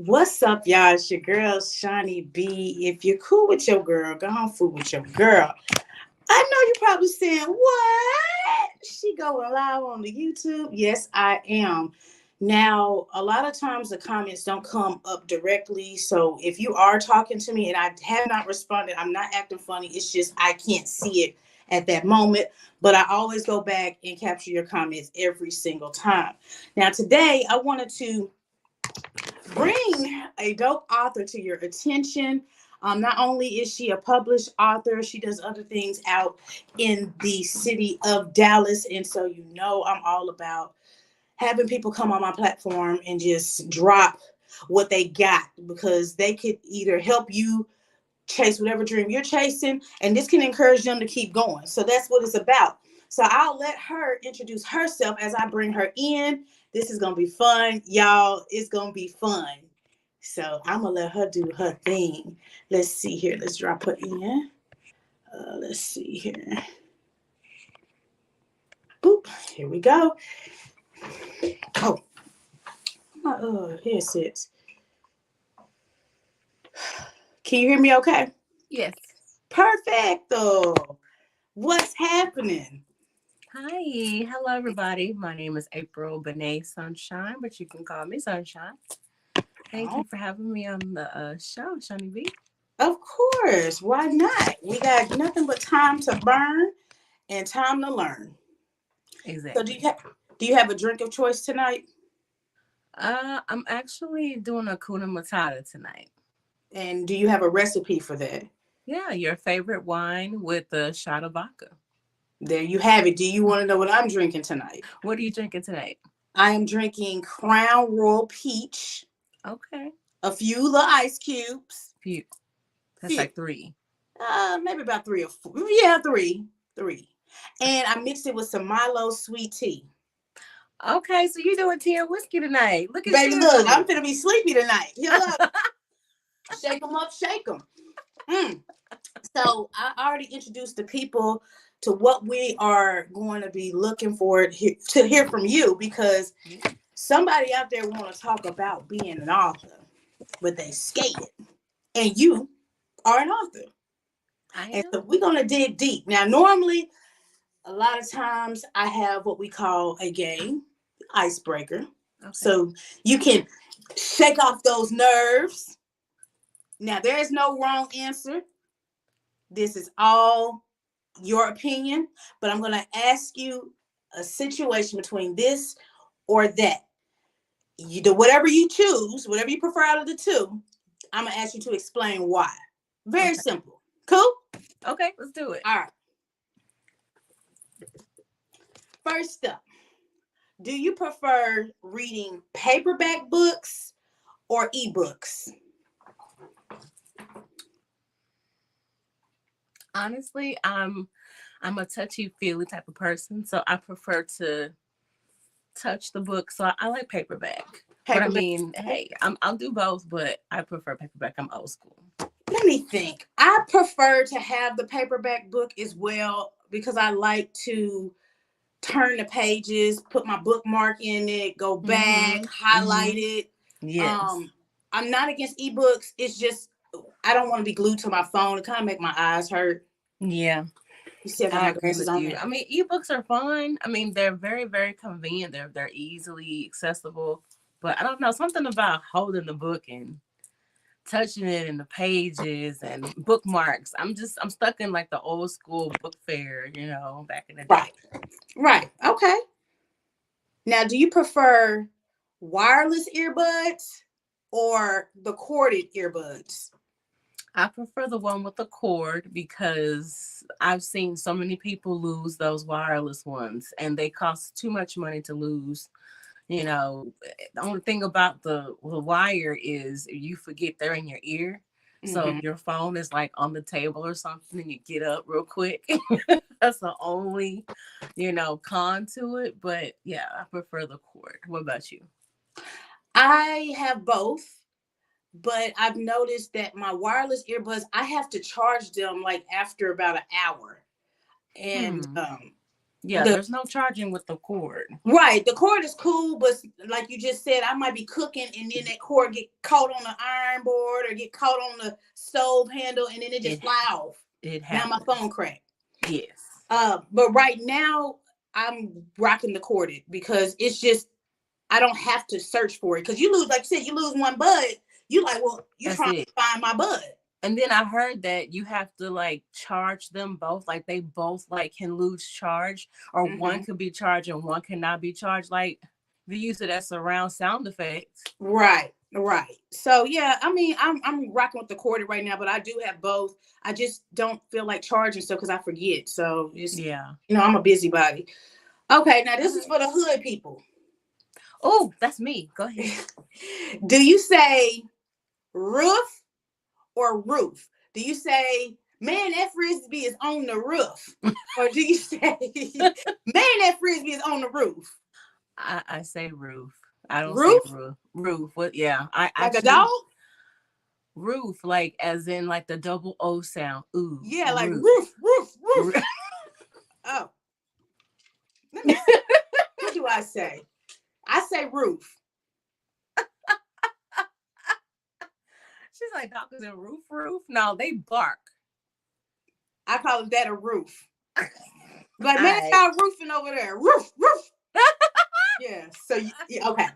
What's up, y'all? It's your girl, Shaunie B. If you're cool with your girl, go on fool with your girl. I know you're probably saying, what? She going live on the YouTube? Yes, I am. Now, a lot of times the comments don't come up directly. So if you are talking to me and I have not responded, I'm not acting funny. It's just I can't see it at that moment. But I always go back and capture your comments every single time. Now, today I wanted to bring a dope author to your attention. Not only is she a published author, she does other things out in the city of Dallas. And so, I'm all about having people come on my platform and just drop what they got because they could either help you chase whatever dream you're chasing, and this can encourage them to keep going. So that's what it's about. So I'll let her introduce herself as I bring her in. This is going to be fun, y'all. It's going to be fun. So I'm going to let her do her thing. Let's see here. Let's drop her in. Let's see here. Boop. Here we go. Oh, here it sits. Can you hear me okay? Yes. Perfecto. What's happening? Hi. Hello, everybody. My name is April Benet Sunshine, but you can call me Sunshine. Thank you for having me on the show, Shaunie B. Of course. Why not? We got nothing but time to burn and time to learn. So Exactly. do you have a drink of choice tonight? I'm actually doing a Kuna Matata tonight. And do you have a recipe for that? Yeah, your favorite wine with a shot of vodka. There you have it. Do you want to know what I'm drinking tonight? What are you drinking tonight? I am drinking Crown Royal Peach, Okay. a few little ice cubes. Few. That's Few. like 3. Maybe about 3 or 4. Yeah, three. And I mixed it with some Milo sweet tea. Okay, so you're doing tea and whiskey tonight. Look at Baby, look, I'm you. finna be sleepy tonight. Here, look. Shake them up, shake them. So I already introduced the people to what we are going to be looking for to hear from you, because somebody out there want to talk about being an author, but they scared. And you are an author. I And am. so we're going to dig deep. Now, normally, a lot of times I have what we call a game, icebreaker. Okay. So you can shake off those nerves. Now, there is no wrong answer. This is all your opinion, but I'm going to ask you a situation between this or that. You do whatever you choose, whatever you prefer out of the two. I'm going to ask you to explain why. Very Okay. simple. Cool? Okay, let's do it. All right. First up, do you prefer reading paperback books or ebooks? Honestly, I'm a touchy feely type of person, so I prefer to touch the book. So I like paperback. But I Paperback. mean, hey, I'll do both, but I prefer paperback. I'm old school. Let me think. I prefer to have the paperback book as well because I like to turn the pages, put my bookmark in it, go back, highlight it. Yes. I'm not against ebooks. It's just I don't want to be glued to my phone. It kind of make my eyes hurt. Yeah, You see, I got I my agree glasses with on you. there. I mean, ebooks are fun. I mean, they're very, very convenient. They're easily accessible. But I don't know, something about holding the book and touching it in the pages and bookmarks. I'm stuck in like the old school book fair, back in the day. Right, right. Okay. Now, do you prefer wireless earbuds or the corded earbuds? I prefer the one with the cord because I've seen so many people lose those wireless ones and they cost too much money to lose. The only thing about the wire is you forget they're in your ear. So Mm-hmm. if your phone is like on the table or something and you get up real quick, that's the only, con to it. But yeah, I prefer the cord. What about you? I have both, but I've noticed that my wireless earbuds, I have to charge them like after about an hour. And Hmm. Yeah, there's no charging with the cord. Right. The cord is cool, but like you just said, I might be cooking and then that cord get caught on the iron board or get caught on the stove handle and then it just fly off. It now happens. my phone cracked. Yes. But right now I'm rocking the corded because it's just I don't have to search for it. Because you lose, like you said, you lose one bud. You like, well, you're trying to find my bud. And then I heard that you have to like charge them both. Like they both like can lose charge, or one could be charged and one cannot be charged. Like we use it as surround sound effects. Right. So yeah, I mean, I'm rocking with the corded right now, but I do have both. I just don't feel like charging stuff because I forget. So it's, I'm a busybody. Okay, now this is for the hood people. Oh, that's me. Go ahead. Do you say roof or roof? Do you say, man, that frisbee is on the roof? Or do you say, man, that frisbee is on the roof? I say roof. I don't roof? say roof. Roof. What? Yeah. I like a dog? Roof, like as in like the double O sound. Ooh. Yeah, like roof. Oh. Let me see. What do I say? I say roof. She's like, dogs in roof? No, they bark. I call that a roof. Like, man, y'all roofing over there. Roof. Yeah. So, okay.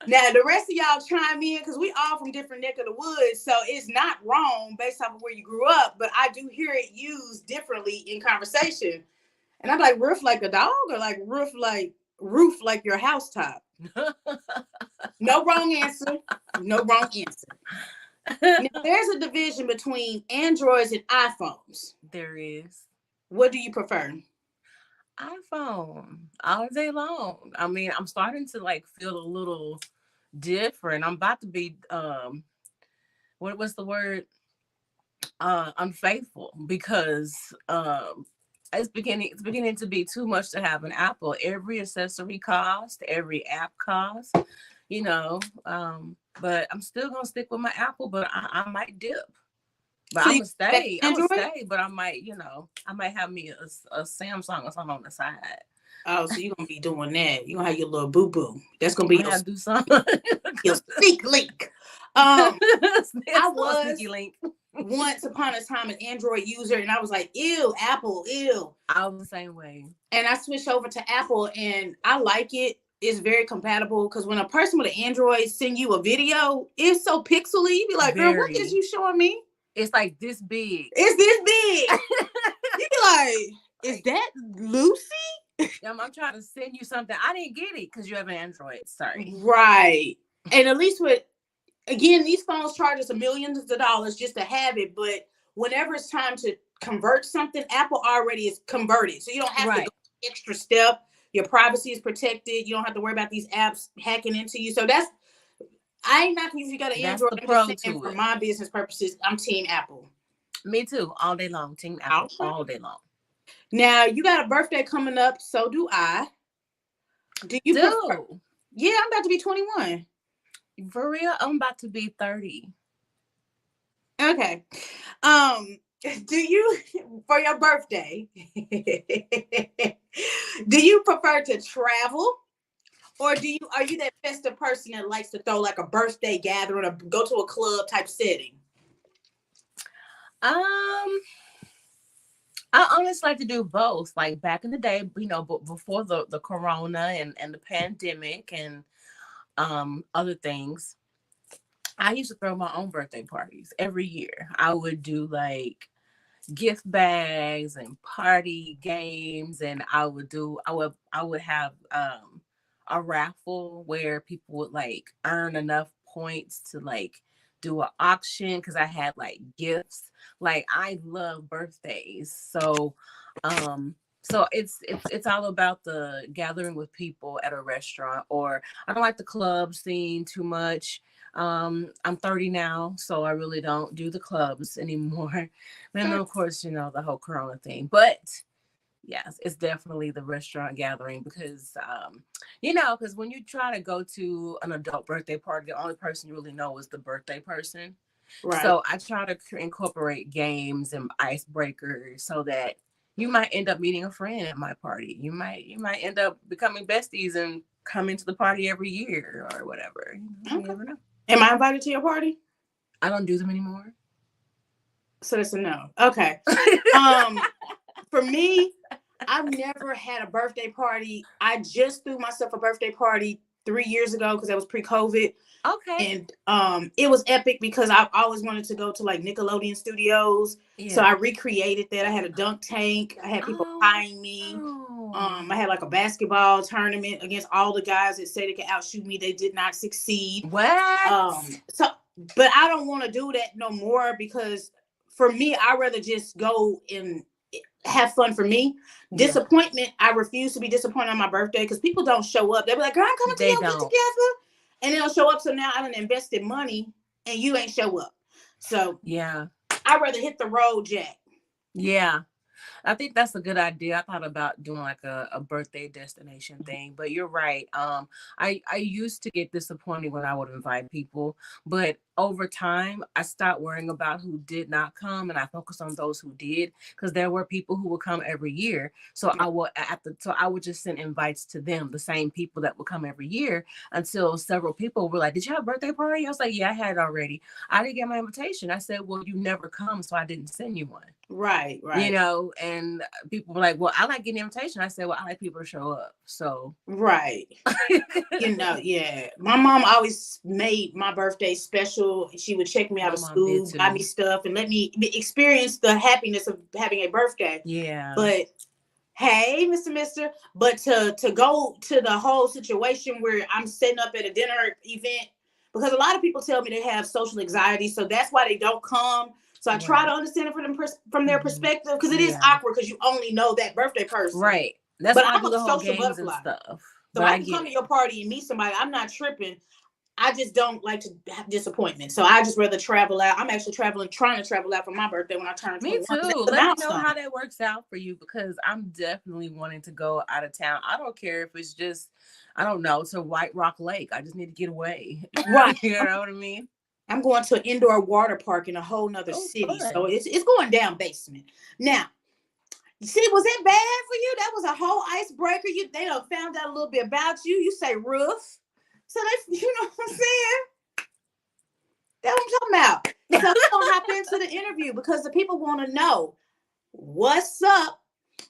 Now, the rest of y'all chime in because we all from different neck of the woods. So, it's not wrong based off of where you grew up. But I do hear it used differently in conversation. And I'm like, roof like a dog or like roof like your house top? No wrong answer. Now, there's a division between Androids and iPhones. There is. What do you prefer? iPhone all day long. I mean, I'm starting to like feel a little different. I'm about to be what's the word? Unfaithful because it's beginning to be too much to have an Apple. Every accessory cost, every app cost, but I'm still gonna stick with my Apple, but I might dip. But so I'm gonna stay, but I might, I might have me a Samsung or something on the side. Oh, so you're gonna be doing that. You're gonna have your little boo-boo. That's gonna be your do something. Your sneak link. I was link. Once upon a time an Android user, and I was like, ew, Apple, ew. I was the same way. And I switched over to Apple, and I like it. It's very compatible because when a person with an Android send you a video, it's so pixely. You be like, girl, what is you showing me? It's like this big. It's this big. You be like, is that Lucy? I'm trying to send you something. I didn't get it because you have an Android. Sorry. Right. And at least again, these phones charge us millions of dollars just to have it. But whenever it's time to convert something, Apple already is converted. So you don't have to go extra step. Your privacy is protected. You don't have to worry about these apps hacking into you. So I ain't not if you got an Android. I'm just saying for my business purposes, I'm team Apple. Me too. All day long. Team Apple. All day long. Now you got a birthday coming up. So do I. Do you prefer? Yeah, I'm about to be 21. For real? I'm about to be 30. Okay. Do you, for your birthday, do you prefer to travel? Or are you that festive person that likes to throw like a birthday gathering or go to a club type setting? I honestly like to do both. Like back in the day, before the corona and the pandemic and other things, I used to throw my own birthday parties every year. I would do like gift bags and party games, and I would have a raffle where people would like earn enough points to like do an auction because I had like gifts. Like I love birthdays, so it's all about the gathering with people at a restaurant. Or I don't like the club scene too much. I'm 30 now, so I really don't do the clubs anymore. Then of course, the whole corona thing. But yes, it's definitely the restaurant gathering because because when you try to go to an adult birthday party, the only person you really know is the birthday person. Right. So I try to incorporate games and icebreakers so that You might end up meeting a friend at my party. You might end up becoming besties and coming to the party every year or whatever. You Okay. never know. Am I invited to your party? I don't do them anymore. So that's a no. Okay. For me, I've never had a birthday party. I just threw myself a birthday party 3 years ago because that was pre-COVID. Okay. And it was epic because I always wanted to go to like Nickelodeon Studios. Yeah. So I recreated that. I had a dunk tank. I had people eyeing me. Wow. I had like a basketball tournament against all the guys that said they could outshoot me. They did not succeed. What? But I don't want to do that no more because for me, I'd rather just go and have fun for me. Yeah. Disappointment, I refuse to be disappointed on my birthday because people don't show up. They'll be like, girl, I'm coming to your get together. And they'll show up. So now I done invested money and you ain't show up. So yeah, I'd rather hit the road, Jack. Yeah. I think that's a good idea. I thought about doing like a birthday destination thing, but you're right. I used to get disappointed when I would invite people, but over time I stopped worrying about who did not come, and I focused on those who did, because there were people who would come every year. So I would just send invites to them, the same people that would come every year, until several people were like, "Did you have a birthday party?" I was like, "Yeah, I had it already. I didn't get my invitation." I said, "Well, you never come, so I didn't send you one." Right. You know, and people were like, "Well, I like getting an invitation." I said, "Well, I like people to show up." So right. Yeah. My mom always made my birthday special. She would check me out of school, buy me stuff, and let me experience the happiness of having a birthday. Yeah. But hey, Mister, but to go to the whole situation where I'm setting up at a dinner event, because a lot of people tell me they have social anxiety, so that's why they don't come. So I try to understand it from their perspective, because it is awkward because you only know that birthday person. Right. That's why I do the whole games and stuff. So I can come to your party and meet somebody. I'm not tripping. I just don't like to have disappointment. So I just rather travel out. I'm actually trying to travel out for my birthday when I turn 21. Me too. Let me know how that works out for you, because I'm definitely wanting to go out of town. I don't care if it's just, I don't know, to White Rock Lake. I just need to get away. Right. You know what I mean? I'm going to an indoor water park in a whole nother city. Fun. So it's going down basement. Now, see, was it bad for you? That was a whole icebreaker. They done found out a little bit about you. You say roof. So that's, you know what I'm saying? That's what I'm talking about. So we're going to hop into the interview because the people want to know what's up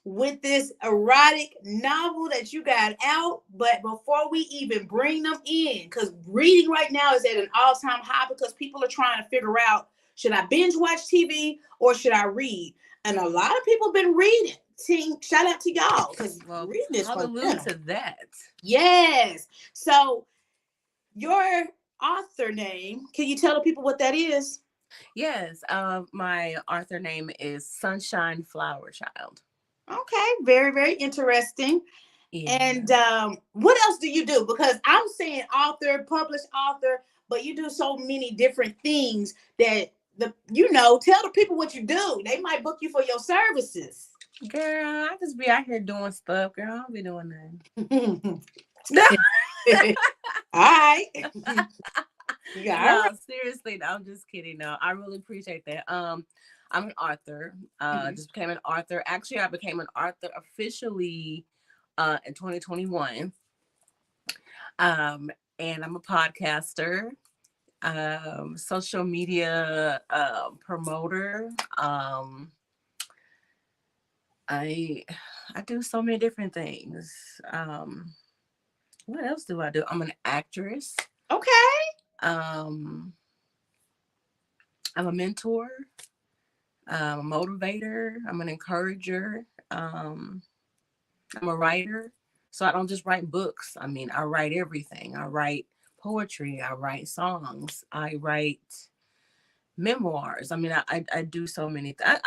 with this erotic novel that you got out. But before we even bring them in, because reading right now is at an all-time high, because people are trying to figure out, should I binge watch TV or should I read? And a lot of people have been reading. Shout out to y'all, because reading is hallelujah to that. Yes. So your author name, can you tell the people what that is? Yes. My author name is Sunshine Flowerchild. Okay, very, very interesting. Yeah. And what else do you do? Because I'm saying author, published author, but you do so many different things that tell the people what you do. They might book you for your services. Girl, I just be out here doing stuff. Girl, I don't be doing nothing. All right. No, seriously, I'm just kidding. No, I really appreciate that. I'm an author. Just became an author. Actually, I became an author officially in 2021. And I'm a podcaster, social media promoter. I do so many different things. What else do I do? I'm an actress. Okay. I'm a mentor, a motivator. I'm an encourager. I'm a writer. So I don't just write books. I mean, I write everything. I write poetry. I write songs. I write memoirs. I mean, I do so many things.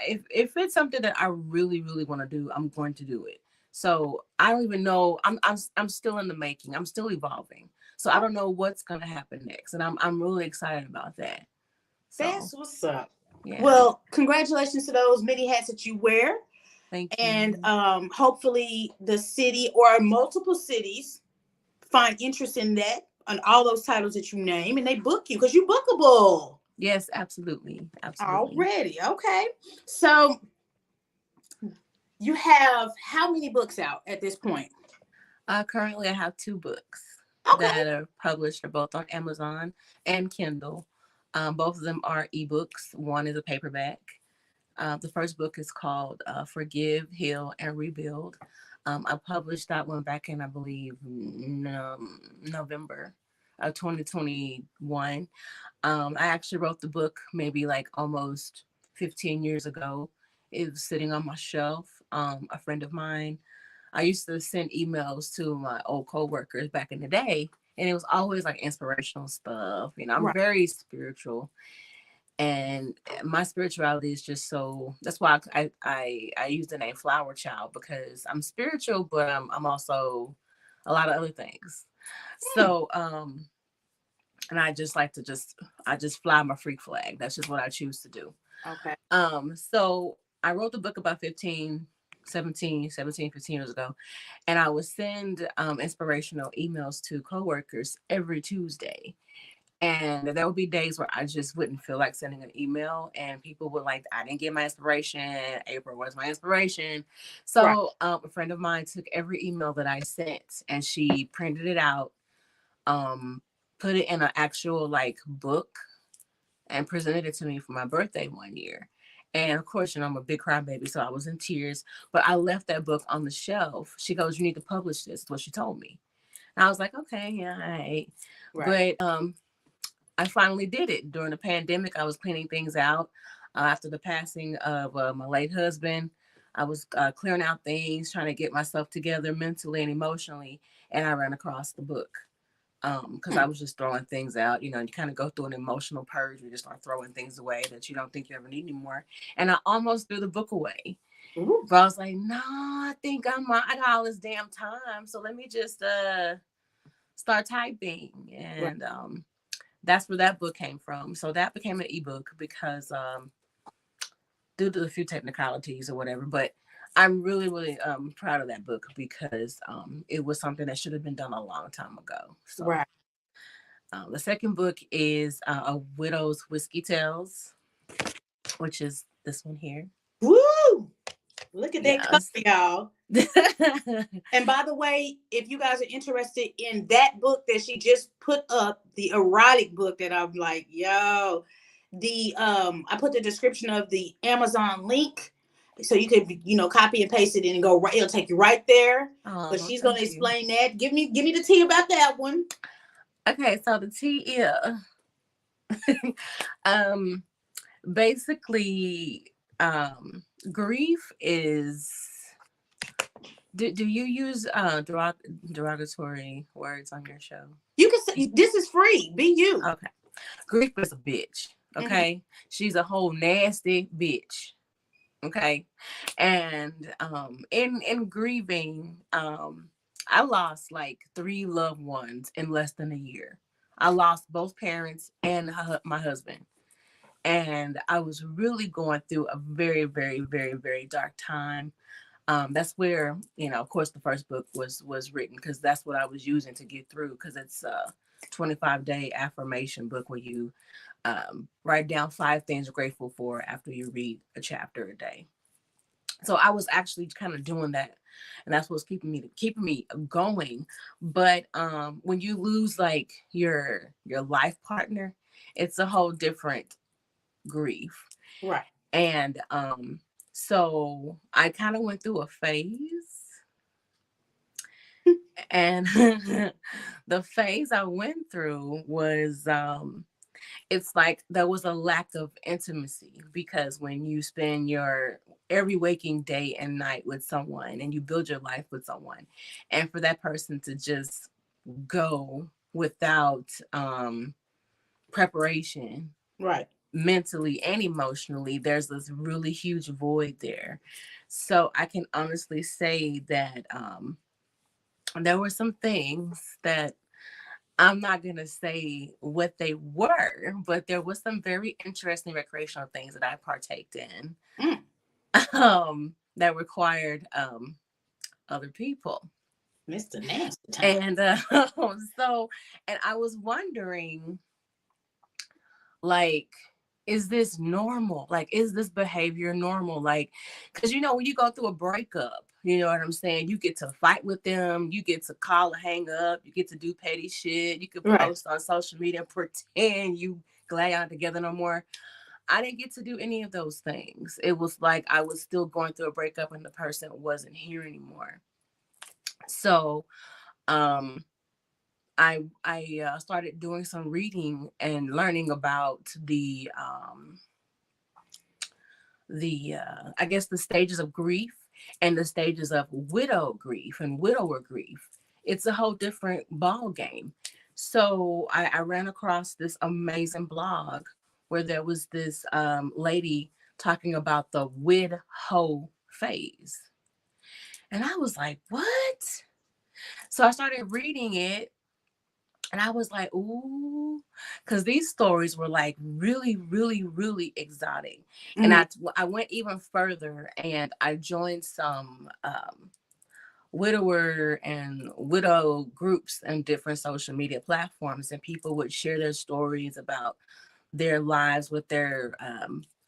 If it's something that I really, really want to do, I'm going to do it. So I don't even know. I'm still in the making. I'm still evolving. So I don't know what's going to happen next, and I'm really excited about that. So, that's what's up. Yeah. Well, congratulations to those many hats that you wear. Thank you. And hopefully the city or multiple cities find interest in that, on all those titles that you name, and they book you because you're bookable. Yes, absolutely. Already. Okay. So You have how many books out at this point? Currently, I have two books Okay. that are published. They're both on Amazon and Kindle. Both of them are ebooks. One is a paperback. The first book is called Forgive, Heal, and Rebuild. I published that one back in, I believe, November of 2021. I actually wrote the book maybe like almost 15 years ago. It was sitting on my shelf. A friend of mine, I used to send emails to my old coworkers back in the day, and it was always like inspirational stuff. I'm Right. very spiritual, and my spirituality is just so. That's why I use the name Flower Child, because I'm spiritual, but I'm also a lot of other things. Hmm. So and I just like to I just fly my freak flag. That's just what I choose to do. Okay. So I wrote the book about 15 years ago, and I would send inspirational emails to coworkers every Tuesday. And there would be days where I just wouldn't feel like sending an email, and people would like, I didn't get my inspiration. April was my inspiration. Right. So a friend of mine took every email that I sent and she printed it out, um, put it in an actual like book, and presented it to me for my birthday one year. And of course, I'm a big crybaby, so I was in tears. But I left that book on the shelf. She goes, "You need to publish this." Is what she told me. And I was like, "Okay, yeah, all right." Right. But I finally did it during the pandemic. I was cleaning things out after the passing of my late husband. I was clearing out things, trying to get myself together mentally and emotionally, and I ran across the book. Because Hmm. I was just throwing things out, you kind of go through an emotional purge. You just start throwing things away that you don't think you ever need anymore. And I almost threw the book away, Ooh. but I was like, no, I think I got all this damn time, so let me just start typing. Right. And that's where that book came from. So that became an ebook because due to a few technicalities or whatever, but I'm really, really proud of that book because it was something that should have been done a long time ago. So Right. the second book is A Widow's Whiskey Tales, which is this one here. Woo! Look at that cover, Yes. y'all. And by the way, if you guys are interested in that book that she just put up, the erotic book that I'm like, yo, the I put the description of the Amazon link so you could copy and paste it and go right, it'll take you right there. But Oh, she's gonna thank you. explain that. Give me the tea about that one. Okay, so the tea is um basically grief is do you use derogatory words on your show? You can say this is free. Be you. Okay. Grief is a bitch. Mhm. Okay. She's a whole nasty bitch. Okay. And in grieving, I lost like 3 loved ones in less than a year. I lost both parents and my husband. And I was really going through a very, very, very, very dark time. That's where, of course, the first book was written, because that's what I was using to get through, because it's a 25-day affirmation book where you write down 5 things you're grateful for after you read a chapter a day. So I was actually kind of doing that, and that's what's keeping me going. But when you lose like your life partner, it's a whole different grief. Right. And so I kind of went through a phase, and the phase I went through was it's like there was a lack of intimacy, because when you spend your every waking day and night with someone and you build your life with someone, and for that person to just go without preparation, Right. mentally and emotionally, there's this really huge void there. So I can honestly say that there were some things that, I'm not going to say what they were, but there was some very interesting recreational things that I partaked in Mm. that required other people. Mr. Nasty Time. And so, and I was wondering, like, is this normal? Like, is this behavior normal? Like, because when you go through a breakup, you know what I'm saying? You get to fight with them. You get to call and hang up. You get to do petty shit. You can Right. post on social media and pretend you glad y'all together no more. I didn't get to do any of those things. It was like I was still going through a breakup and the person wasn't here anymore. So, um, I started doing some reading and learning about the I guess the stages of grief and the stages of widow grief and widower grief. It's a whole different ball game. So I ran across this amazing blog where there was this lady talking about the widow phase. And I was like, what? So I started reading it and I was like, ooh, because these stories were like really, really, really exotic. And Mm-hmm. I went even further and I joined some widower and widow groups and different social media platforms, and people would share their stories about their lives with their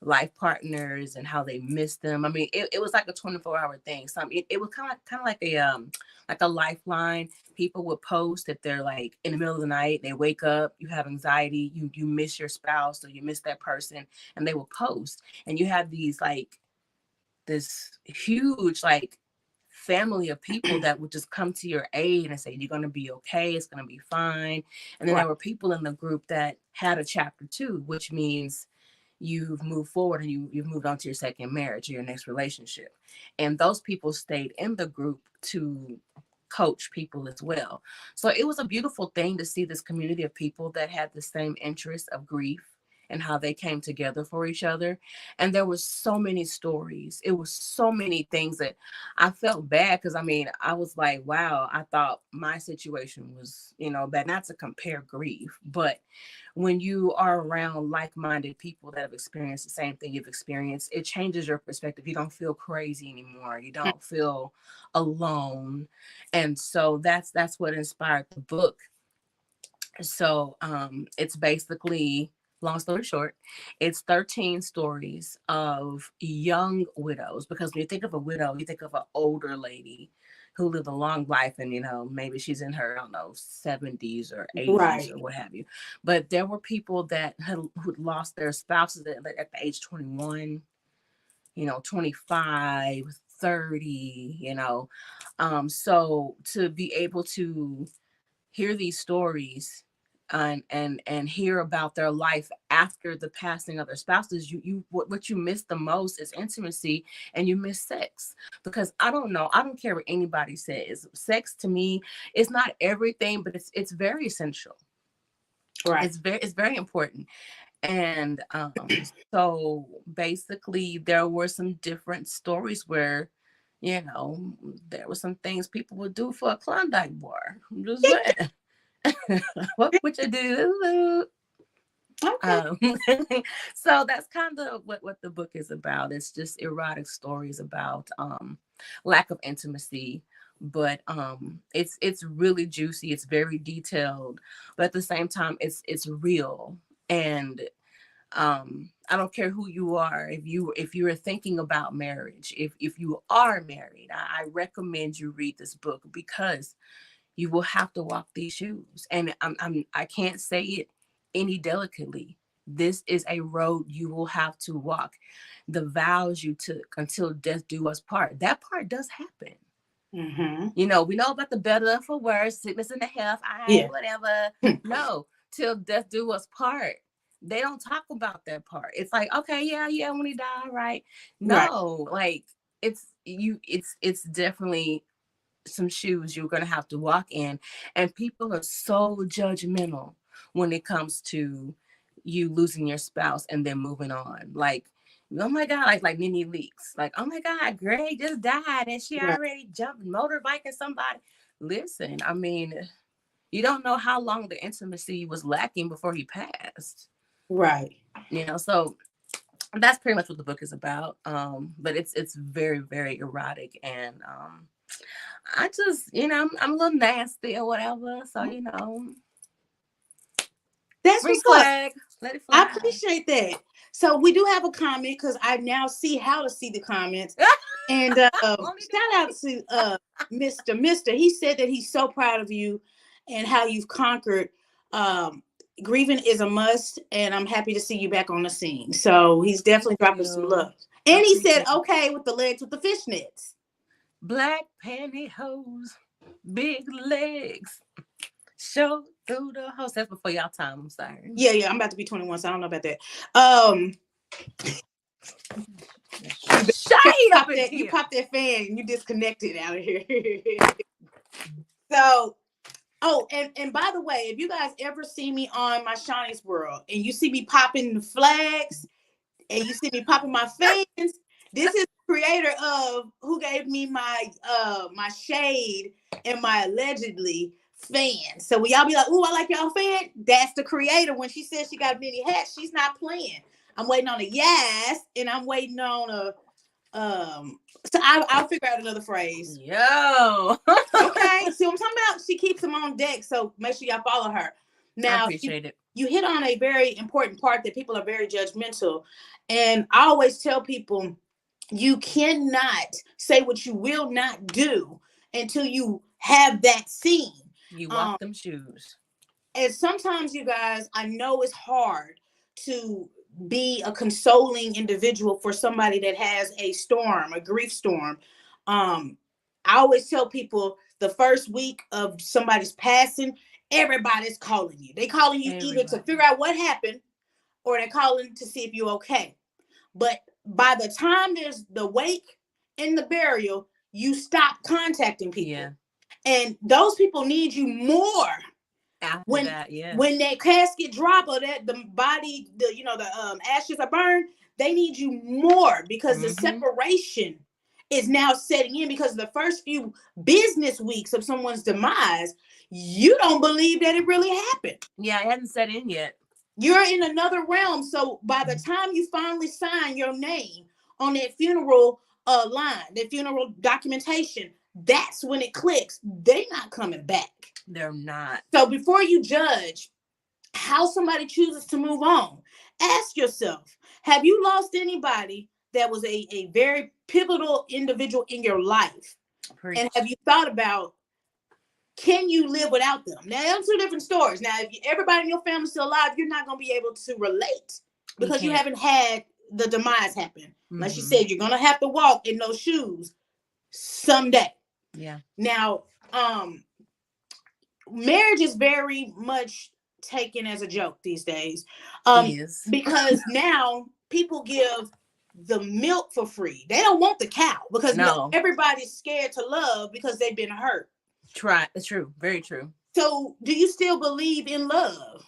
life partners and how they missed them. I mean, it was like a 24-hour thing. So it was kind of like a lifeline. People would post if they're like in the middle of the night, they wake up, you have anxiety, you miss your spouse or you miss that person, and they will post. And you have these like this huge like family of people that would just come to your aid and say, you're going to be okay, it's going to be fine. And then Right. there were people in the group that had a chapter 2, which means you've moved forward and you've moved on to your second marriage or your next relationship. And those people stayed in the group to coach people as well. So it was a beautiful thing to see this community of people that had the same interest of grief and how they came together for each other. And there was so many stories. It was so many things that I felt bad because I mean, I was like, wow, I thought my situation was, bad. Not to compare grief, but when you are around like-minded people that have experienced the same thing you've experienced, it changes your perspective. You don't feel crazy anymore. You don't feel alone. And so that's what inspired the book. So it's basically, long story short, it's 13 stories of young widows, because when you think of a widow, you think of an older lady who lived a long life, and maybe she's in her, I don't know, 70s or 80s Right. or what have you. But there were people that who lost their spouses at the age 21, 25, 30, so to be able to hear these stories and hear about their life after the passing of their spouses, what you miss the most is intimacy, and you miss sex. Because I don't care what anybody says, sex to me is not everything, but it's very essential. Right. It's very important. And so basically there were some different stories where there were some things people would do for a Klondike bar. I'm just saying. What would you do? Okay. Um, so that's kind of what the book is about. It's just erotic stories about lack of intimacy, but it's really juicy. It's very detailed, but at the same time, it's real. And I don't care who you are. If you are thinking about marriage, if you are married, I recommend you read this book, because you will have to walk these shoes. And I can't say it any delicately. This is a road you will have to walk. The vows you took until death do us part. That part does happen. Mm-hmm. We know about the better for worse, sickness and the health, Yeah. whatever. No, till death do us part. They don't talk about that part. It's like, okay, yeah, when he died, right? Right. No, like it's definitely some shoes you're going to have to walk in. And people are so judgmental when it comes to you losing your spouse and then moving on. Like, oh my God, like Nene Leaks. Like, oh my God, Greg just died and she Right. already jumped motorbiking somebody. Listen, I mean, you don't know how long the intimacy was lacking before he passed. Right. So that's pretty much what the book is about. But it's very, very erotic, and I just, I'm a little nasty or whatever. So, That's green what's up. flag. Let it I fly. appreciate that. So we do have a comment because I now see how to see the comments. And shout out to Mr. He said that he's so proud of you and how you've conquered. Grieving is a must, and I'm happy to see you back on the scene. So he's definitely dropping some love. And he said, okay, with the legs with the fishnets. Black pantyhose, big legs, show through the hose. That's before y'all time. I'm sorry. Yeah, I'm about to be 21, so I don't know about that. You popped that fan and you disconnected out of here. So, and by the way, if you guys ever see me on my Shaunie's World and you see me popping the flags and you see me popping my fans, this is the creator of who gave me my my shade and my allegedly fan. So when y'all be like, "Ooh, I like y'all fan," that's the creator. When she says she got many hats, she's not playing. I'm waiting on a yes, and I'm waiting on a so I'll figure out another phrase. Yo. Okay. See what I'm talking about? She keeps them on deck, so make sure y'all follow her. Now, I appreciate it. You hit on a very important part that people are very judgmental. And I always tell people, you cannot say what you will not do until you have that seen. You walk them shoes. And sometimes, you guys, I know it's hard to be a consoling individual for somebody that has a storm, a grief storm. I always tell people the first week of somebody's passing, everybody's calling you. They calling you either to figure out what happened or they're calling to see if you're okay. But by the time there's the wake and the burial, you stop contacting people. Yeah. And those people need you more. When that casket drop or that the body, the ashes are burned, they need you more because the separation is now setting in, because the first few business weeks of someone's demise, you don't believe that it really happened. Yeah, it hadn't set in yet. You're in another realm. So by the time you finally sign your name on that funeral line, that funeral documentation, that's when it clicks. They're not coming back. They're not. So before you judge how somebody chooses to move on, ask yourself, have you lost anybody that was a very pivotal individual in your life? Preach. And have you thought about, can you live without them? Now, those are two different stories. Now, if everybody in your family's still alive, you're not going to be able to relate because you haven't had the demise happen. Like she said, you're going to have to walk in those shoes someday. Yeah. Now, marriage is very much taken as a joke these days. Because now people give the milk for free. They don't want the cow because everybody's scared to love because they've been hurt. True. Very true. So do you still believe in love?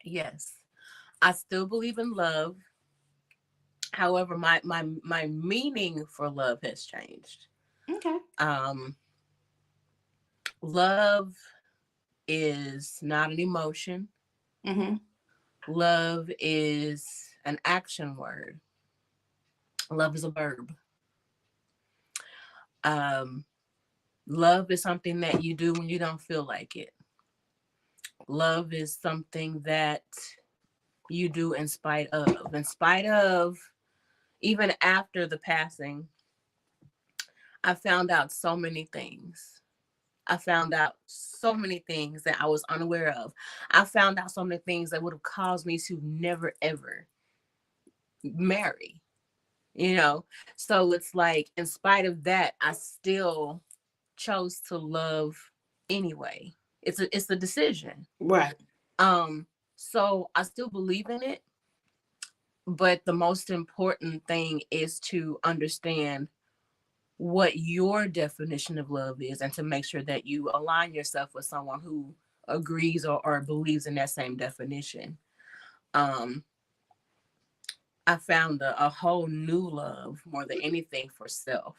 Yes. I still believe in love. However, my meaning for love has changed. Okay. Love is not an emotion. Mm-hmm. Love is an action word. Love is a verb. Love is something that you do when you don't feel like it. Love is something that you do in spite of. In spite of, even after the passing, I found out so many things. I found out so many things that I was unaware of. I found out so many things that would have caused me to never, ever marry. So it's like, in spite of that, I still chose to love anyway. It's a decision. Right. So I still believe in it. But the most important thing is to understand what your definition of love is and to make sure that you align yourself with someone who agrees or believes in that same definition. I found a whole new love more than anything for self.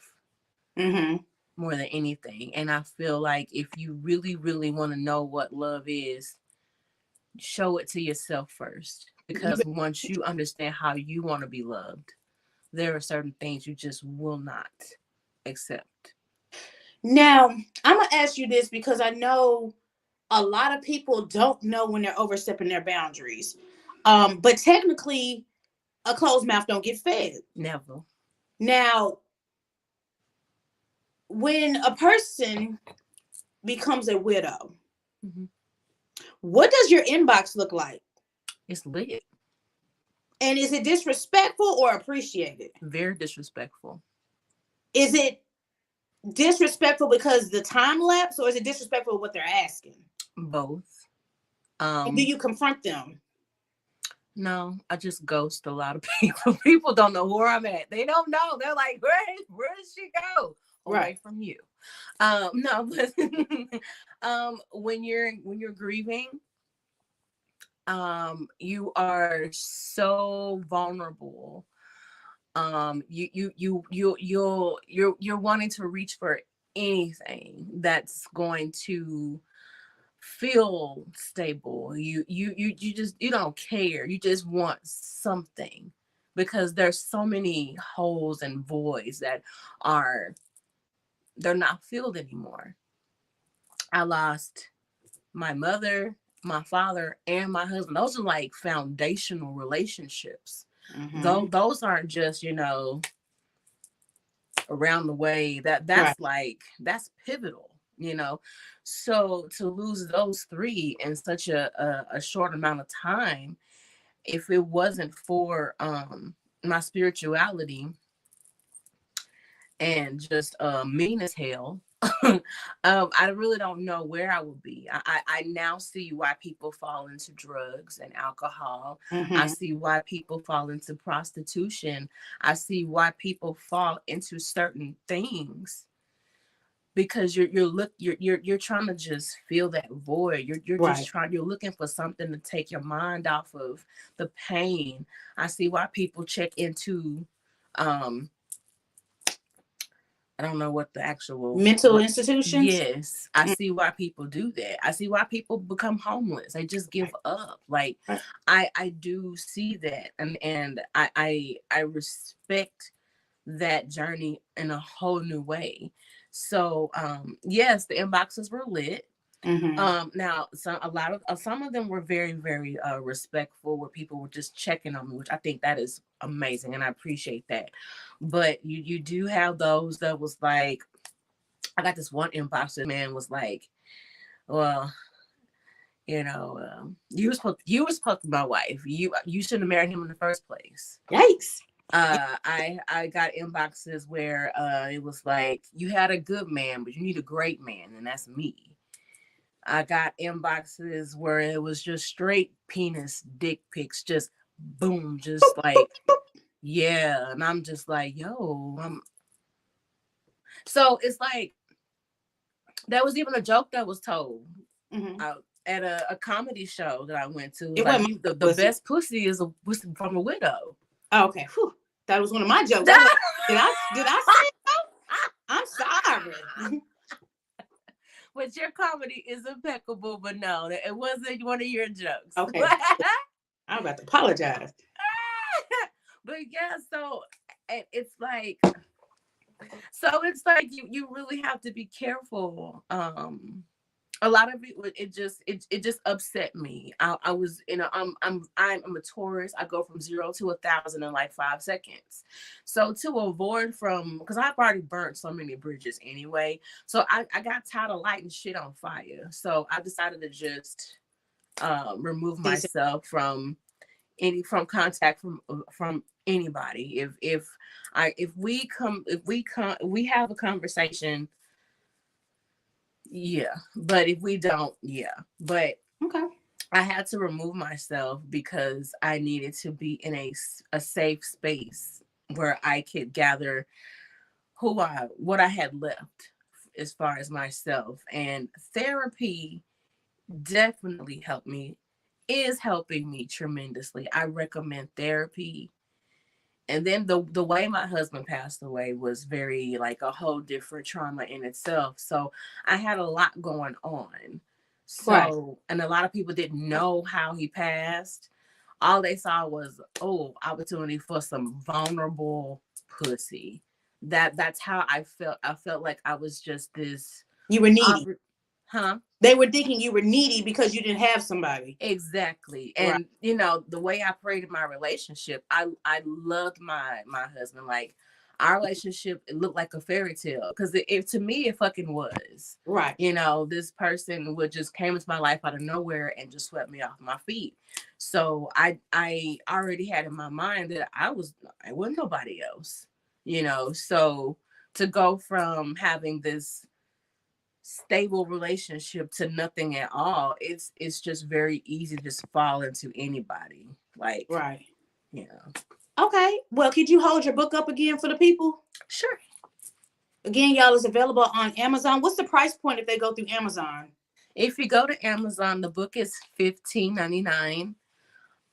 Mm-hmm. More than anything. And I feel like if you really, really want to know what love is, show it to yourself first. Because once you understand how you want to be loved, there are certain things you just will not accept. Now, I'm going to ask you this because I know a lot of people don't know when they're overstepping their boundaries. But technically, a closed mouth don't get fed. Never. Now, when a person becomes a widow, Mm-hmm. what does your inbox look like? It's lit. And is it disrespectful or appreciated? Very disrespectful. Is it disrespectful because the time lapse, or is it disrespectful what they're asking? Both. And do you confront them? No, I just ghost a lot of people. People don't know where I'm at. They don't know. They're like, where did she go? Away Right. from you. No, but when you're grieving, you are so vulnerable. You're wanting to reach for anything that's going to feel stable. You don't care. You just want something, because there's so many holes and voids that are they're not filled anymore. I lost my mother, my father, and my husband. Those are like foundational relationships. Mm-hmm. Though those aren't just, around the way. That's Right. like that's pivotal. So to lose those three in such a short amount of time, if it wasn't for my spirituality and just mean as hell, I really don't know where I would be. I now see why people fall into drugs and alcohol. I Mm-hmm. see why people fall into prostitution. I see why people fall into certain things, because you're trying to just fill that void. You're just Right. you're looking for something to take your mind off of the pain. I see why people check into um I don't know what the actual Mental what. institutions. Yes, I see why people do that. I see why people become homeless. They just give Right. up. Like Right. I do see that, and I respect that journey in a whole new way. So yes, the inboxes were lit. Mm-hmm. Now some of them were very, very respectful, where people were just checking on me, which I think that is amazing, and I appreciate that. But you do have those that was like, I got this one inbox that man was like, well, you were supposed to be my wife. You shouldn't have married him in the first place. Yikes. I got inboxes where it was like, you had a good man, but you need a great man, and that's me. I got inboxes where it was just straight penis dick pics, just boom, just like, yeah. And I'm just like, yo, so it's like, there was even a joke that was told Mm-hmm. out at a comedy show that I went to. It was It like, wasn't the my pussy. best pussy is a pussy from a widow. Oh, okay. Whew. That was one of my jokes. I was like, did I say it? I'm sorry. But your comedy is impeccable. But no, it wasn't one of your jokes. Okay. I'm about to apologize. But yeah, so it's like, you really have to be careful. A lot of it just upset me. I was, I'm a Taurus. I go from 0 to 1,000 in like 5 seconds. So to avoid from, because I've already burnt so many bridges anyway. So I got tired of lighting shit on fire. So I decided to just remove Decent. myself from contact from anybody. If we have a conversation, yeah. But if we don't, yeah. But Okay. I had to remove myself because I needed to be in a safe space where I could gather what I had left as far as myself. And therapy definitely helped me, is helping me tremendously. I recommend therapy. And then the way my husband passed away was very, like, a whole different trauma in itself. So I had a lot going on. Right. So, and a lot of people didn't know how he passed. All they saw was, oh, opportunity for some vulnerable pussy. That's how I felt. I felt like I was just this You were needy. Huh? They were thinking you were needy because you didn't have somebody. Exactly. Right. And the way I prayed in my relationship, I loved my husband. Like, our relationship, it looked like a fairy tale, because it to me, it fucking was. Right. This person would just came into my life out of nowhere and just swept me off my feet. So I already had in my mind that I wasn't nobody else. So to go from having this stable relationship to nothing at all, it's just very easy to just fall into anybody. Like, right. you know. Okay. Well, could you hold your book up again for the people? Sure. Again, y'all, is available on Amazon. What's the price point if they go through Amazon? If you go to Amazon, the book is $15.99.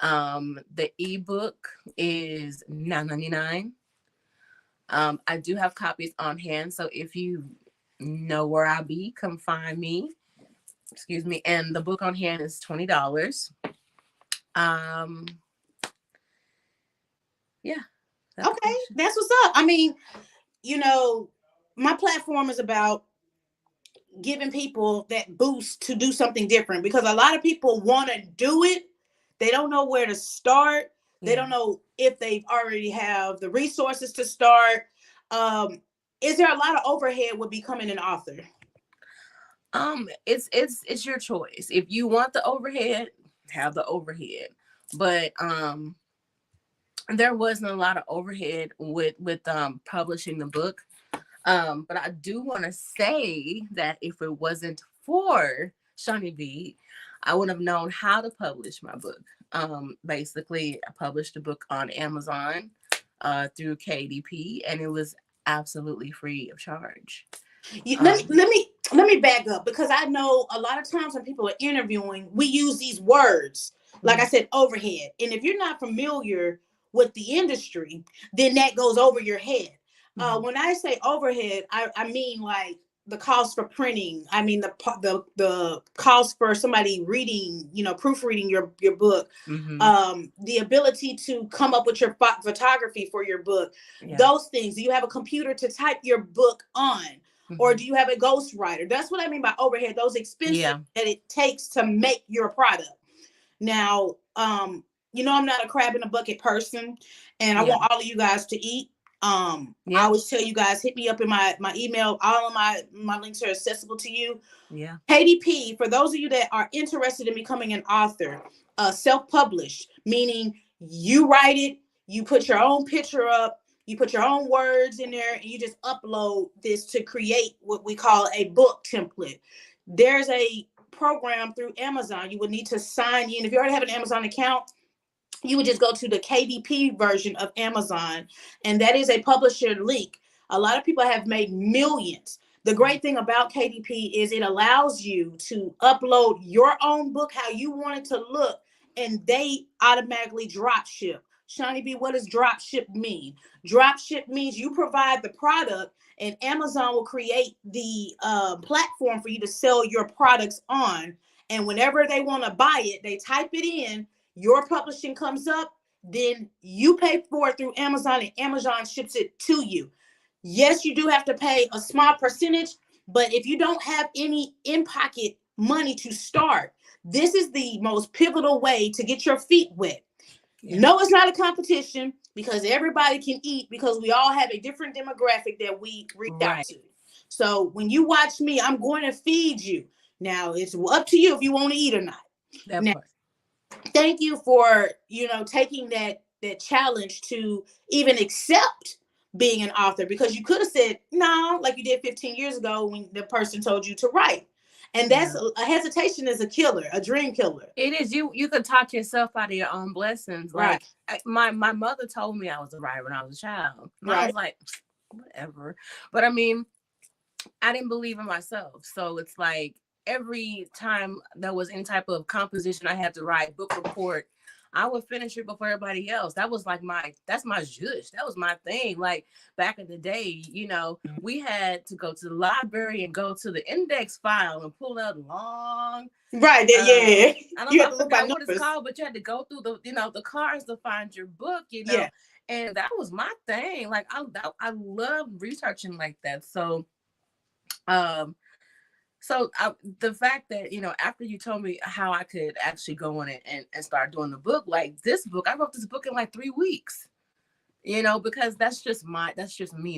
The ebook is $9.99. I do have copies on hand, so if you know where I'll be, come find me. Excuse me. And the book on hand is $20. Yeah. Okay, that's what's up. I mean, my platform is about giving people that boost to do something different, because a lot of people want to do it. They don't know where to start. They don't know if they already have the resources to start. Is there a lot of overhead with becoming an author? It's your choice. If you want the overhead, have the overhead. But there wasn't a lot of overhead with publishing the book. But I do want to say that if it wasn't for Shaunie B, I would have known how to publish my book. Basically, I published the book on Amazon through KDP, and it was absolutely free of charge. Let me back up, because I know a lot of times when people are interviewing, we use these words, like I said, overhead. And if you're not familiar with the industry, then that goes over your head. When I say overhead, I mean like the cost for printing. I mean the cost for somebody reading, proofreading your book. The ability to come up with your photography for your book. Yeah. Those things. Do you have a computer to type your book on? Or do you have a ghostwriter? That's what I mean by overhead. Those expenses that it takes to make your product. Now, I'm not a crab in a bucket person, and I want all of you guys to eat. I always tell you guys, hit me up in my email. All of my links are accessible to you. Yeah. KDP, for those of you that are interested in becoming an author, self-published, meaning you write it, you put your own picture up, you put your own words in there, and you just upload this to create what we call a book template. There's a program through Amazon. You would need to sign in. If you already have an Amazon account, you would just go to the KDP version of Amazon, and that is a publisher link. A lot of people have made millions. The great thing about KDP is it allows you to upload your own book how you want it to look, and they automatically drop ship. Shaunie B, what does drop ship mean? Drop ship means you provide the product, and Amazon will create the platform for you to sell your products on. And whenever they want to buy it, they type it in, your publishing comes up, then you pay for it through Amazon, and Amazon ships it to you. Yes, you do have to pay a small percentage, but if you don't have any in-pocket money to start, this is the most pivotal way to get your feet wet. Yeah. No, it's not a competition, because everybody can eat, because we all have a different demographic that we reach out to. So when you watch me, I'm going to feed you. Now, it's up to you if you want to eat or not. Now, thank you for, taking that challenge to even accept being an author, because you could have said no, like you did 15 years ago when the person told you to write. And that's a hesitation is a killer, a dream killer. It is. You could talk yourself out of your own blessings. Like, my mother told me I was a writer when I was a child. And I was like, whatever. But I mean, I didn't believe in myself. So it's like every time there was any type of composition I had to write, book report, I would finish it before everybody else. That was like that's my zhuzh. That was my thing. Like back in the day, we had to go to the library and go to the index file and pull out long. Right. I forgot what it's called, but you had to go through the cards to find your book, Yeah. And that was my thing. Like I love researching like that. So, So the fact that, after you told me how I could actually go on it and start doing the book, like this book, I wrote this book in like 3 weeks, because that's just me.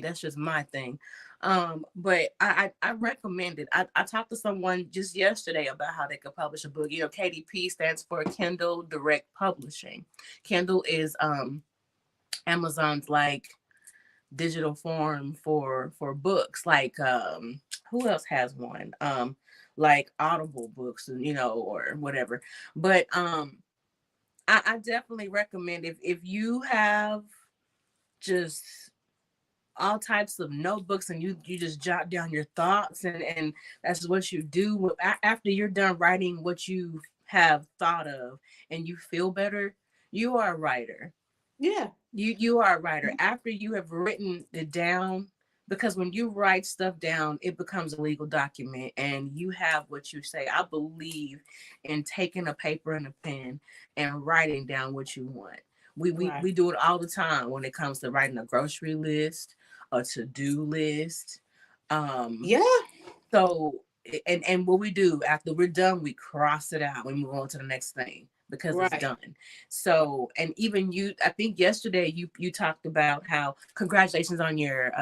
That's just my thing. But I recommend it. I talked to someone just yesterday about how they could publish a book. KDP stands for Kindle Direct Publishing. Kindle is Amazon's like digital form for books. Like who else has one? Like Audible books, or whatever. But I definitely recommend, if you have just all types of notebooks and you just jot down your thoughts, and that's what you do after you're done writing what you have thought of, and you feel better, you are a writer. Yeah. You are a writer after you have written it down, because when you write stuff down, it becomes a legal document and you have what you say. I believe in taking a paper and a pen and writing down what you want. We do it all the time when it comes to writing a grocery list, a to-do list. Yeah. So, and what we do after we're done, we cross it out. We move on to the next thing because it's done. So, and even you, I think yesterday you talked about how congratulations on your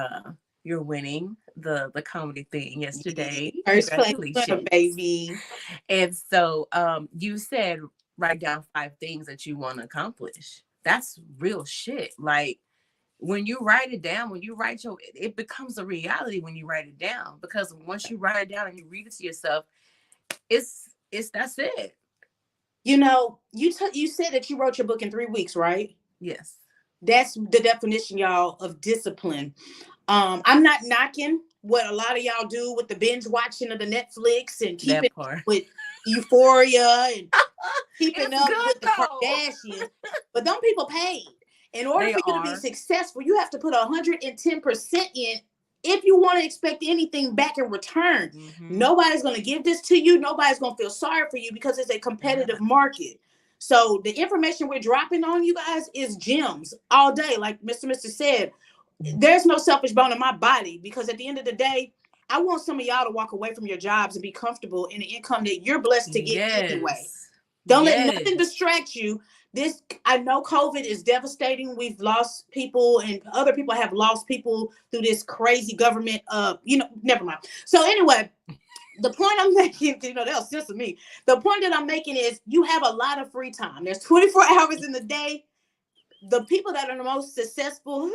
winning the comedy thing yesterday. First place Congratulations, baby. And so you said write down 5 things that you want to accomplish. That's real shit. Like, when you write it down, it becomes a reality when you write it down, because once you write it down and you read it to yourself, it's that's it. You said that you wrote your book in 3 weeks, right? Yes. That's the definition, y'all, of discipline. I'm not knocking what a lot of y'all do with the binge watching of the Netflix and keeping with Euphoria and keeping up with the Kardashians, but them people paid. In order for you to be successful, you have to put 110% in if you want to expect anything back in return. Mm-hmm. Nobody's going to give this to you. Nobody's going to feel sorry for you because it's a competitive market. So the information we're dropping on you guys is gems all day. Like Mr. said, there's no selfish bone in my body, because at the end of the day, I want some of y'all to walk away from your jobs and be comfortable in the income that you're blessed to get anyway. Don't let nothing distract you. I know COVID is devastating. We've lost people, and other people have lost people through this crazy government. Never mind. So anyway, the point I'm making, that's just me. The point that I'm making is you have a lot of free time. There's 24 hours in the day. The people that are the most successful,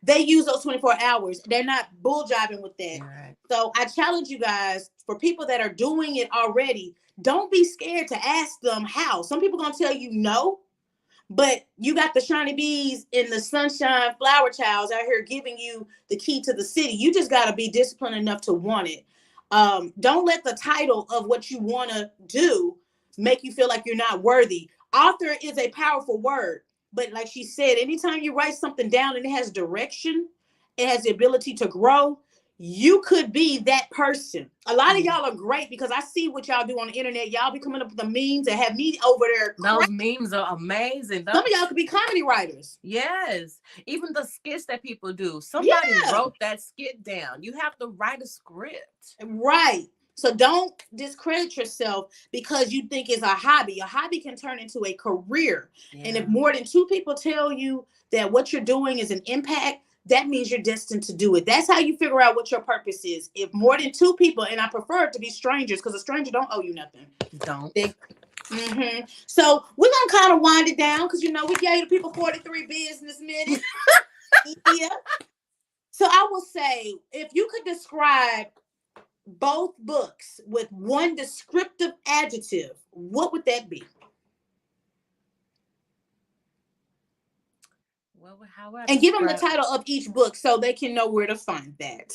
they use those 24 hours. They're not bull jiving with that. Right. So I challenge you guys, for people that are doing it already, don't be scared to ask them how. Some people going to tell you no, but you got the Shaunie Bees and the Sunshine Flowerchilds out here giving you the key to the city. You just got to be disciplined enough to want it. Don't let the title of what you want to do make you feel like you're not worthy. Author is a powerful word. But like she said, anytime you write something down and it has direction, it has the ability to grow, you could be that person. A lot of y'all are great, because I see what y'all do on the internet. Y'all be coming up with the memes that have me over there. Those memes are amazing. Some of y'all could be comedy writers. Yes. Even the skits that people do. Somebody wrote that skit down. You have to write a script. Right. So don't discredit yourself because you think it's a hobby. A hobby can turn into a career. Yeah. And if more than 2 people tell you that what you're doing is an impact, that means you're destined to do it. That's how you figure out what your purpose is. If more than 2 people, and I prefer it to be strangers, because a stranger don't owe you nothing. So we're going to kind of wind it down, because, we gave the people 43 business minutes. Yeah. So I will say, if you could describe both books with one descriptive adjective, what would that be? Well, and give them the title of each book so they can know where to find that.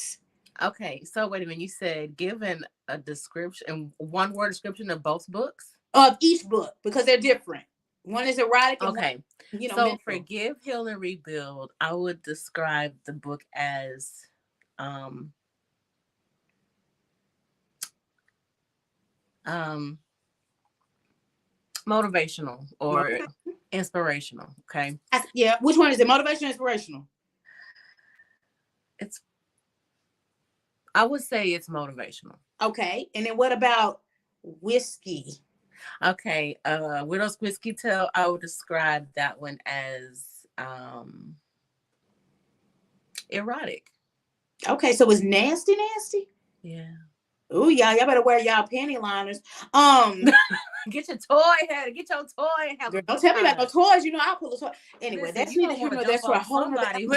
Okay, so wait a minute. You said given a description, one word description of both books? Of each book, because they're different. One is erotic. Okay. And one, so Forgive, Heal, and Rebuild, I would describe the book as motivational or inspirational. Okay. Yeah. Which one is it? Motivational, inspirational? It's I would say it's motivational. Okay. And then what about whiskey? Okay, Widow's Whiskey Tale, I would describe that one as erotic. Okay, so it's nasty, nasty. Yeah. Oh, y'all better wear y'all panty liners. Um, Get your toy head, get your toy and have Girl, a don't good tell me about no time. toys. You know, I'll pull a toy. Anyway, Listen, that's you neither don't here want to nor there. jump For a off whole nother somebody.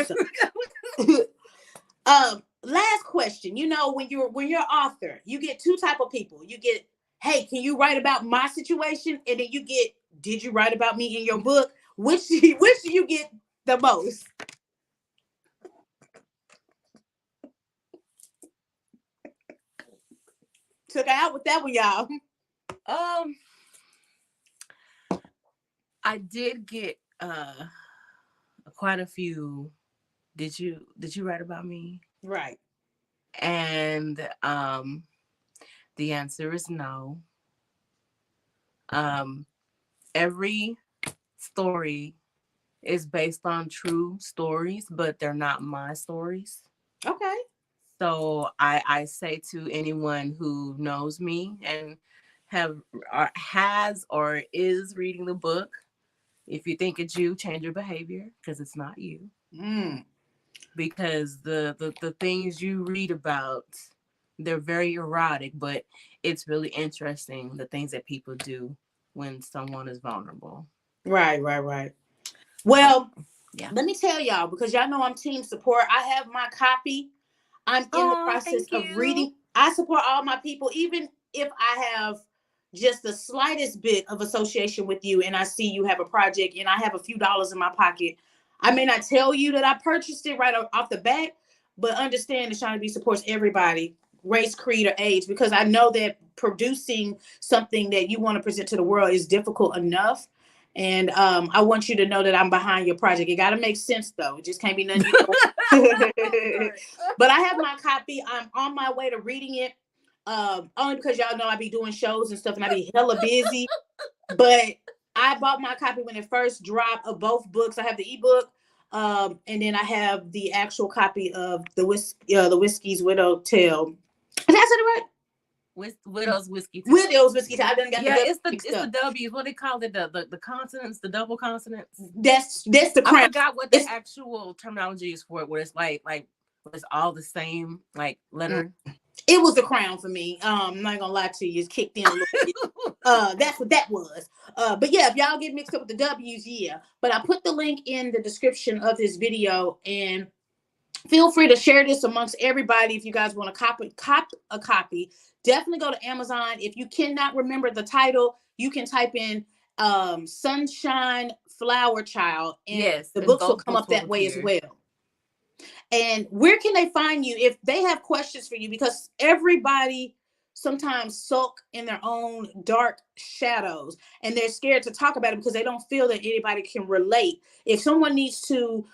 episode. Last question. You know, when you're author, you get two type of people. You get, hey, can you write about my situation? And then you get, did you write about me in your book? Which do you get the most? Took out with that one, y'all. um, I did get quite a few. Did you write about me? Right. And the answer is no. Um, every story is based on true stories, but they're not my stories. Okay. So I say to anyone who knows me and have or has or is reading the book, if you think it's you, change your behavior because it's not you. Mm. Because the things you read about, they're very erotic, but it's really interesting the things that people do when someone is vulnerable. Right, right, right. So Well, yeah. let me tell y'all, because y'all know I'm team support. I have my copy. I'm in the Oh, process thank of you. reading. I support all my people, even if I have just the slightest bit of association with you and I see you have a project and I have a few dollars in my pocket. I may not tell you that I purchased it right off the bat, but understand that Shaunie B supports everybody, race, creed, or age, because I know that producing something that you want to present to the world is difficult enough. And I want you to know that I'm behind your project. It got to make sense, though. It just can't be nothing you know. But I have my copy. I'm on my way to reading it. Only because y'all know I be doing shows and stuff and I be hella busy. But I bought my copy when it first dropped of both books. I have the ebook, and then I have the actual copy of the Whiskey's Widow Tale. Did I say it right? With Widow's Whiskey Tale. Widow's Whiskey Tale. I done got Yeah, the W it's mixed the up. W's. What they call it? The consonants, the double consonants. That's the I crown. forgot what the actual terminology is for it. Where it's like where it's all the same like letter. It was the crown for me. I'm not gonna lie to you, it's kicked in a little bit. That's what that was. But yeah, if y'all get mixed up with the W's, yeah. But I put the link in the description of this video, and feel free to share this amongst everybody if you guys want to cop a copy. Definitely go to Amazon. If you cannot remember the title, you can type in Sunshine Flowerchild, and Yes, the and books will both come books up will that way as appear. well. And where can they find you if they have questions for you? Because everybody sometimes sulk in their own dark shadows and they're scared to talk about it because they don't feel that anybody can relate. If someone needs to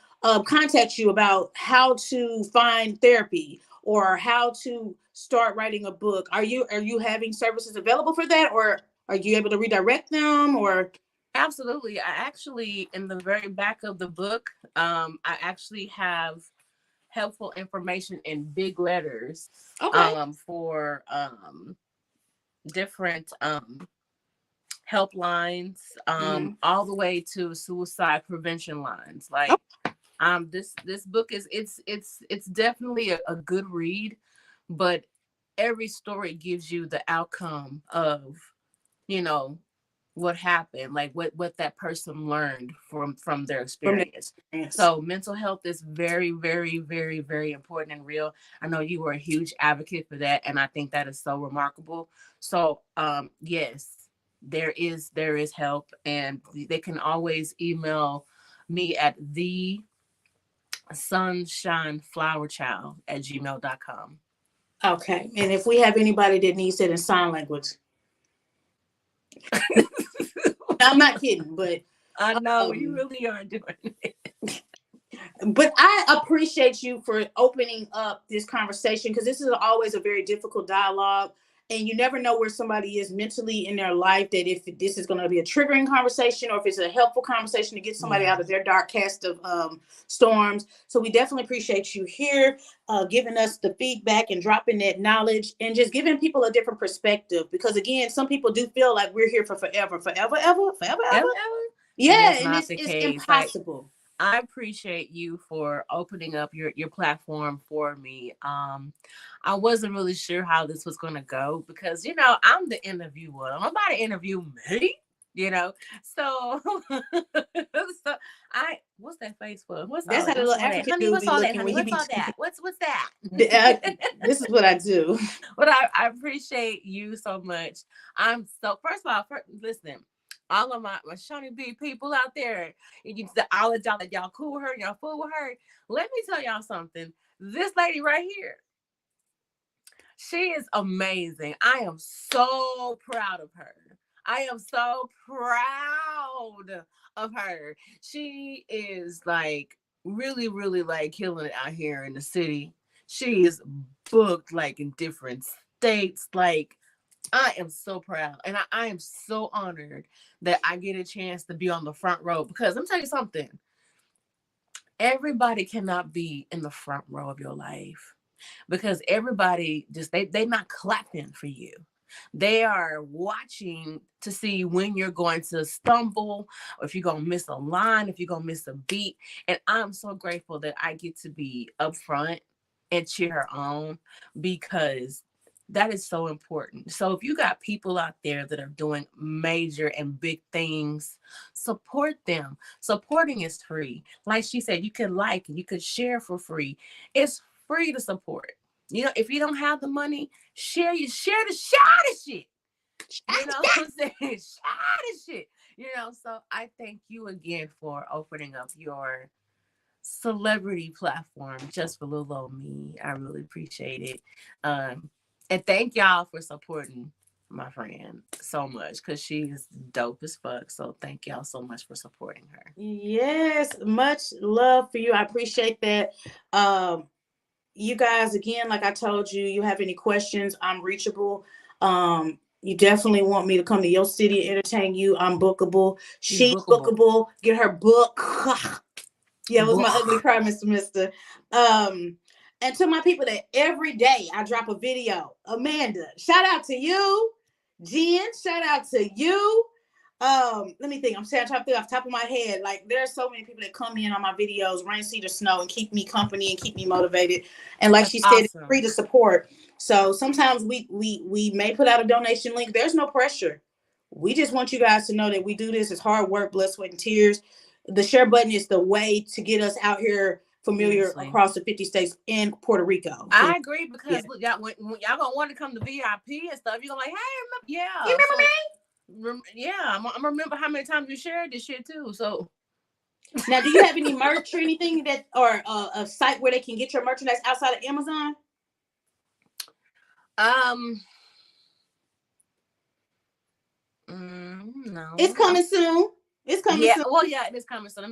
contact you about how to find therapy or how to start writing a book, are you having services available for that, or are you able to redirect them? Or Absolutely. I actually, in the very back of the book, I actually have helpful information in big letters okay. for different helplines, Mm-hmm. all the way to suicide prevention lines. Oh, Like this book is it's definitely a good read, but every story gives you the outcome of, you know, what happened, like what that person learned from their from the experience. experience. So mental health is very, very, very, very important and real. I know you were a huge advocate for that, and I think that is so remarkable. So yes, there is help, and they can always email me at the sunshineflowerchild@gmail.com. Okay. And if we have anybody that needs it in sign language, I'm not kidding, I know you um, really are doing it. but I appreciate you for opening up this conversation because this is always a very difficult dialogue. And you never know where somebody is mentally in their life, that if this is going to be a triggering conversation or if it's a helpful conversation to get somebody out of their dark cast of storms. So we definitely appreciate you here, giving us the feedback and dropping that knowledge and just giving people a different perspective. Because again, some people do feel like we're here for forever, forever, ever, forever, ever. And Yeah, that's and not the it's case. Like, impossible. I appreciate you for opening up your platform for me. I wasn't really sure how this was going to go because, you know, I'm the interviewer. Nobody interview me, you know. So, so what's that face for? That's how the little What's all that, African honey? dude What's be all that, looking honey? when he What's be. all that? What's that? This is what I do. But I appreciate you so much. I'm so, first of all, listen, all of my Shaunie B people out there, and all of y'all that y'all cool with her, y'all fool with her. Let me tell y'all something. This lady right here, she is amazing. I am so proud of her. I am so proud of her. She is like really, really like killing it out here in the city. She is booked like in different states. Like, I am so proud. And I am so honored that I get a chance to be on the front row because let me tell you something. Everybody cannot be in the front row of your life because everybody just they not clapping for you. They are watching to see when you're going to stumble, or if you're going to miss a line, if you're going to miss a beat. And I'm so grateful that I get to be up front and cheer her on because that is so important. So if you got people out there that are doing major and big things, support them. Supporting is free. Like she said, you can like, you could share for free. It's free to support. You know, if you don't have the money, share the shit. You know what I'm saying? Share the shit. You know, so I thank you again for opening up your celebrity platform just for little old me. I really appreciate it. And thank y'all for supporting my friend so much because she's dope as fuck. So thank y'all so much for supporting her. Yes, much love for you. I appreciate that. You guys, again, like I told you, you have any questions, I'm reachable. You definitely want me to come to your city and entertain you, I'm bookable. She's bookable. Get her book. Yeah, it was my ugly cry, Mr. Mister. And to my people that every day I drop a video. Amanda, shout out to you. Jen, shout out to you. Let me think. I'm trying to think off the top of my head. Like, there are so many people that come in on my videos, rain, sleet, or snow, and keep me company and keep me motivated. And like she said, it's free to support. So sometimes we may put out a donation link. There's no pressure. We just want you guys to know that we do this. It's hard work, blood, sweat, and tears. The share button is the way to get us out here familiar across the 50 states and Puerto Rico. I agree because look, y'all, when y'all gonna want to come to VIP and stuff, you're gonna like, hey, you remember me? Yeah, I'm remember how many times you shared this shit too. So now, do you have any merch or anything that, or a site where they can get your merchandise outside of Amazon? No. It's coming soon. It's coming soon. Well, yeah, it is coming soon. I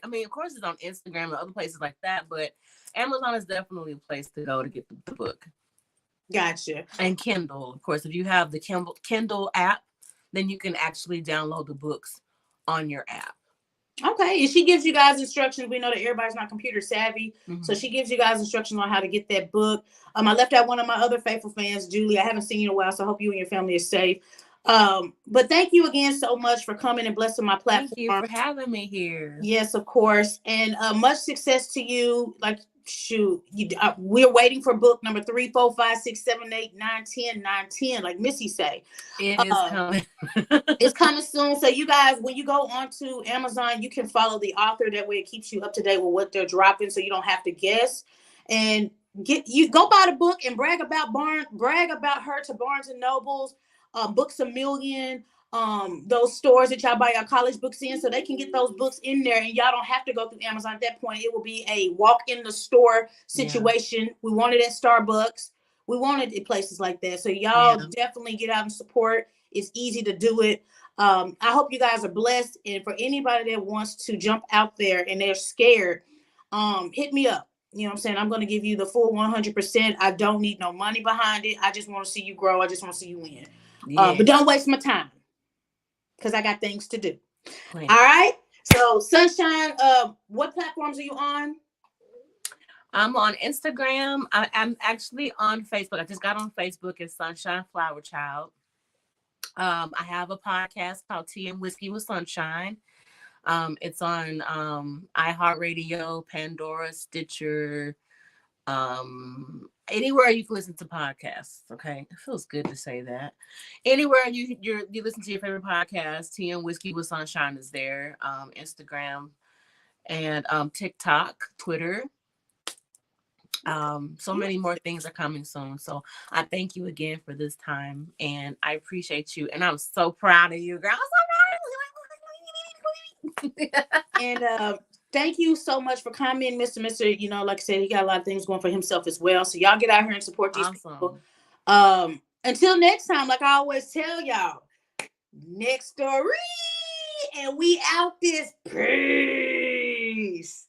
mean, of course, it's on Instagram and other places like that, but Amazon is definitely a place to go to get the book. Gotcha. And Kindle, of course, if you have the Kindle app, then you can actually download the books on your app. Okay, and she gives you guys instructions. We know that everybody's not computer savvy, so she gives you guys instructions on how to get that book. I left out one of my other faithful fans, Julie. I haven't seen you in a while, so I hope you and your family are safe. But thank you again so much for coming and blessing my platform. Thank you for having me here. Yes, of course, and much success to you. Like, shoot, we're waiting for book number 3, 4, 5, 6, 7, 8, 9, 10, 9, 10, like Missy say. It is coming. It's coming soon. So you guys, when you go onto Amazon, you can follow the author. That way it keeps you up to date with what they're dropping, so you don't have to guess. And go buy the book and brag about her to Barnes and Nobles, Books a Million, those stores that y'all buy your college books in, so they can get those books in there, and y'all don't have to go through Amazon. At that point, it will be a walk in the store situation. Yeah. We want it at Starbucks. We want it at places like that. So y'all definitely get out and support. It's easy to do it. I hope you guys are blessed. And for anybody that wants to jump out there and they're scared, hit me up. You know what I'm saying? I'm going to give you the full 100%. I don't need no money behind it. I just want to see you grow. I just want to see you win. Yeah. But don't waste my time because I got things to do. Plenty. All right. So Sunshine, what platforms are you on? I'm on Instagram. I'm actually on Facebook. I just got on Facebook as Sunshine Flowerchild. I have a podcast called Tea and Whiskey with Sunshine. It's on iHeartRadio, Pandora, Stitcher, anywhere you can listen to podcasts. Okay, it feels good to say that. Anywhere you listen to your favorite podcast, Tea and Whiskey with Sunshine is there. Instagram and TikTok, Twitter. So many more things are coming soon. So I thank you again for this time, and I appreciate you, and I'm so proud of you, girl. And thank you so much for coming, Mr. You know, like I said, he got a lot of things going for himself as well. So y'all get out here and support these people. Until next time, like I always tell y'all, next story, and we out this. Peace.